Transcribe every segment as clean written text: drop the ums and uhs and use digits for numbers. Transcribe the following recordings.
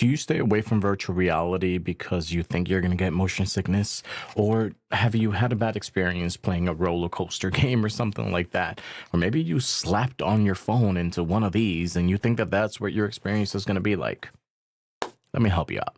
Do you stay away from virtual reality because you think you're going to get motion sickness? Or have you had a bad experience playing a roller coaster game or something like that? Or maybe you slapped on your phone into one of these and you think that that's what your experience is going to be like? Let me help you out.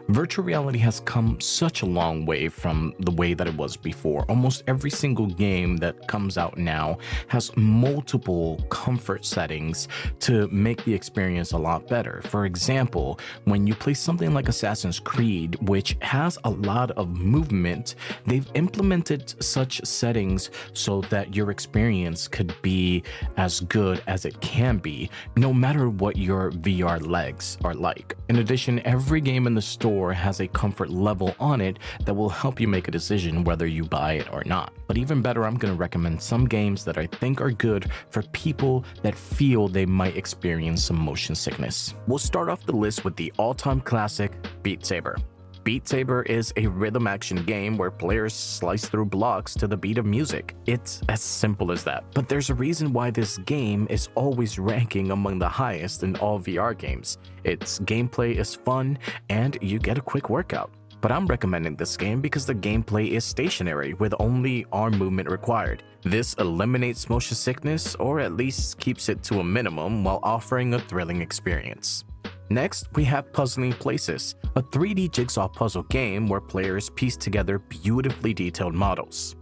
Virtual reality has come such a long way from the way that it was before. Almost every single game that comes out now has multiple comfort settings to make the experience a lot better. For example, when you play something like Assassin's Creed, which has a lot of movement, they've implemented such settings so that your experience could be as good as it can be, no matter what your VR legs are like. In addition, every game in the store has a comfort level on it that will help you make a decision whether you buy it or not. But even better, I'm going to recommend some games that I think are good for people that feel they might experience some motion sickness. We'll start off the list with the all-time classic, Beat Saber. Beat Saber is a rhythm action game where players slice through blocks to the beat of music. It's as simple as that. But there's a reason why this game is always ranking among the highest in all VR games. Its gameplay is fun and you get a quick workout. But I'm recommending this game because the gameplay is stationary with only arm movement required. This eliminates motion sickness, or at least keeps it to a minimum, while offering a thrilling experience. Next, we have Puzzling Places, a 3D jigsaw puzzle game where players piece together beautifully detailed models.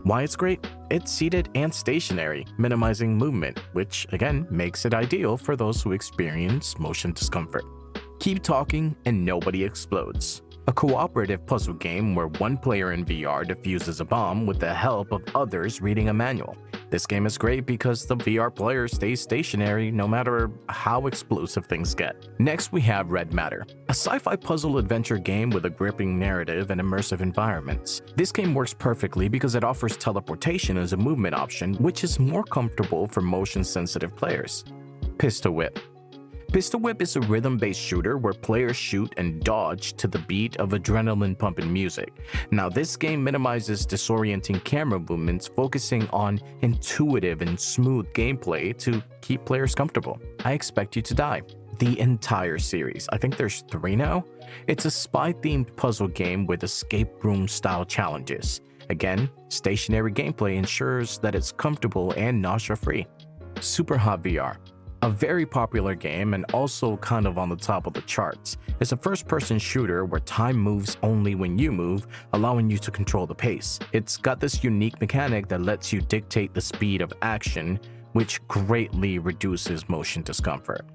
Why it's great? It's seated and stationary, minimizing movement, which again makes it ideal for those who experience motion discomfort. Keep talking and nobody explodes. A cooperative puzzle game where one player in VR defuses a bomb with the help of others reading a manual. This game is great because the VR player stays stationary no matter how explosive things get. Next, we have Red Matter, a sci-fi puzzle adventure game with a gripping narrative and immersive environments. This game works perfectly because it offers teleportation as a movement option, which is more comfortable for motion-sensitive players. Pistol Whip. Pistol Whip is a rhythm-based shooter where players shoot and dodge to the beat of adrenaline-pumping music. Now, this game minimizes disorienting camera movements, focusing on intuitive and smooth gameplay to keep players comfortable. I Expect You to Die. The entire series, I think there's 3 now. It's a spy-themed puzzle game with escape room-style challenges. Again, stationary gameplay ensures that it's comfortable and nausea-free. Super Hot VR. A very popular game and also kind of on the top of the charts. It's a first-person shooter where time moves only when you move, allowing you to control the pace. It's got this unique mechanic that lets you dictate the speed of action, which greatly reduces motion discomfort.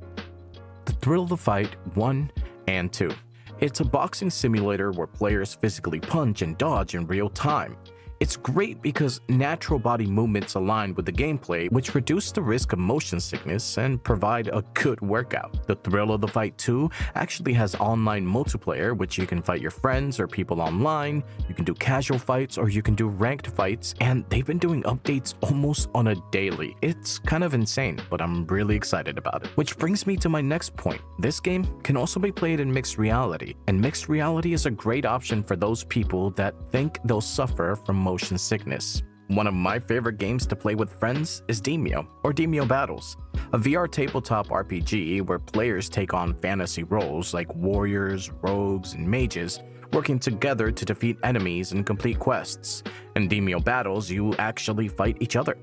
The Thrill of the Fight 1 and 2. It's a boxing simulator where players physically punch and dodge in real time. It's great because natural body movements align with the gameplay, which reduce the risk of motion sickness and provide a good workout. The Thrill of the Fight 2 actually has online multiplayer, which you can fight your friends or people online, you can do casual fights or you can do ranked fights, and they've been doing updates almost on a daily. It's kind of insane, but I'm really excited about it. Which brings me to my next point. This game can also be played in mixed reality, and mixed reality is a great option for those people that think they'll suffer from motion sickness. One of my favorite games to play with friends is Demeo, or Demeo Battles, a VR tabletop RPG where players take on fantasy roles like warriors, rogues, and mages, working together to defeat enemies and complete quests. In Demeo Battles, you actually fight each other.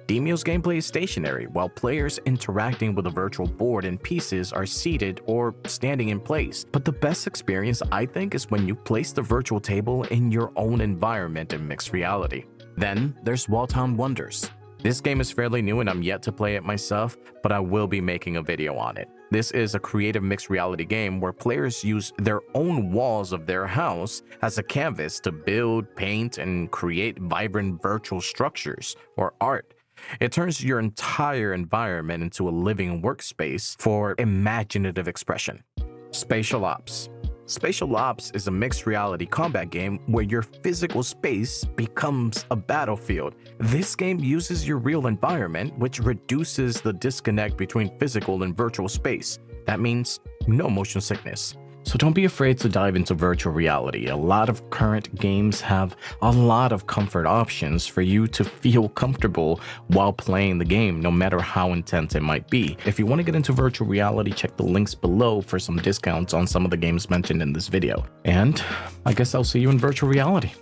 Demeo's gameplay is stationary, while players interacting with a virtual board and pieces are seated or standing in place. But the best experience, I think, is when you place the virtual table in your own environment in mixed reality. Then there's Walltown Wonders. This game is fairly new and I'm yet to play it myself, but I will be making a video on it. This is a creative mixed reality game where players use their own walls of their house as a canvas to build, paint, and create vibrant virtual structures or art. It turns your entire environment into a living workspace for imaginative expression. Spatial Ops. Spatial Ops is a mixed reality combat game where your physical space becomes a battlefield. This game uses your real environment, which reduces the disconnect between physical and virtual space. That means no motion sickness. So don't be afraid to dive into virtual reality. A lot of current games have a lot of comfort options for you to feel comfortable while playing the game, no matter how intense it might be. If you want to get into virtual reality, check the links below for some discounts on some of the games mentioned in this video. And I guess I'll see you in virtual reality.